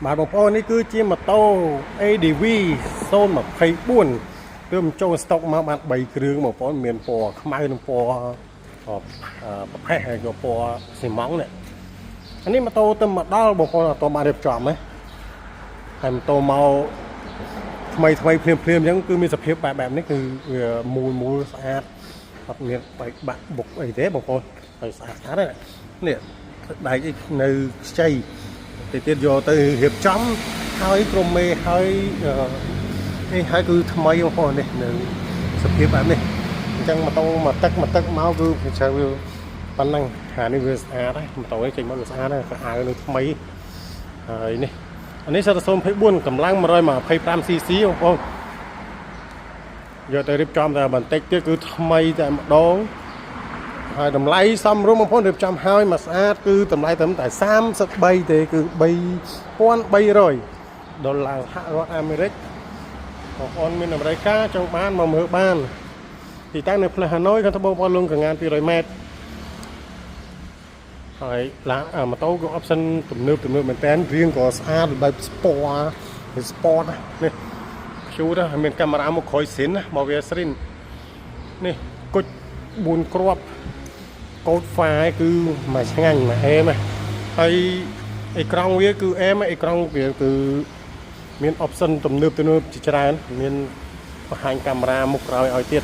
បាទបងប្អូននេះគឺជាម៉ូតូ ADV 024គឺមិនចូលស្តុកមកបាន3គ្រឿងបងប្អូនមានពណ៌ខ្មៅនិងពណ៌ប្រផេះហើយក៏ពណ៌ស៊ីម៉ង់នេះអានេះម៉ូតូទៅមកដល់បងប្អូនអត់បានរៀបចំទេហើយម៉ូតូមកថ្មីភ្លាមអញ្ចឹងគឺមានសភាពបែបនេះគឺវាមូលស្អាតអត់មានបែកបាក់បុកអីទេបងប្អូនហើយស្អាតហ្នឹងនេះដែកនៅខ្ចីទៀតយកទៅរៀបចំហើយក្រុមមេហើយនេះហើយគឺថ្មីបងប្អូននេះនៅសភាពបែបនេះអញ្ចឹងម៉ូតូមកទឹកមកគឺវាច្រើនវាប៉ុណ្ណឹងអានេះវាស្អាតហើយម៉ូតូនេះចេញមកវាស្អាតហើយក៏អាវនៅថ្មីហើយនេះអានេះ024កម្លាំង 125cc បងប្អូនយកទៅរៀបចំតែបន្តិចទៀតគឺថ្មីតែម្ដងហើយតម្លៃសមរម្យបងប្អូនរៀបចំហើយមកស្អាតគឺតម្លៃត្រឹមតែ33ទេគឺ$3,300ដុល្លារសហរដ្ឋអាមេរិកបងប្អូនមានអាមេរិកចង់បានមកមើលបានទីតាំងនៅផ្លូវហាណូយខាងត្បូងបងលំកងាន200 ម៉ែត្រហើយម៉ូតូក៏ option ទំនើបមែនតើរៀងក៏ស្អាតបែប sport នេះខ្ជូតមានកាមេរ៉ាមុខក្រោយស្រិនណាមកវាស្រិននេះគុជ4គ្រាប់កូដហ្វាយគឺមកឆ្ងាញ់មកអេមហើយអេក្រង់វាគឺអេមអេក្រង់វាគឺមាន option ទំនើបជាច្រើនមានបង្ហាញកាមេរ៉ាមុខក្រោយឲ្យទៀត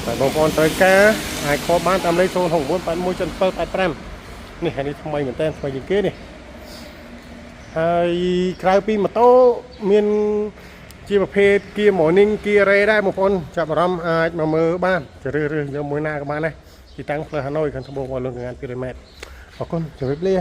ហើយបងប្អូនត្រូវការអាចខលបានតាមលេខ069817785នេះហើយនេះថ្មីមែនតើថ្មីជាងគេនេះហើយក្រៅពីម៉ូតូមានជាប្រភេទ Kia Morning Kia Ray ដែរបងប្អូនចាប់អារម្មណ៍អាចមកមើលបានជ្រើសរើសយកមួយណាក៏បានដែរទីតាំងផ្លូវហាណូយខាងត្បូងបងលឿនកងាន200 ម៉ែត្រអរគុណជម្រាបលា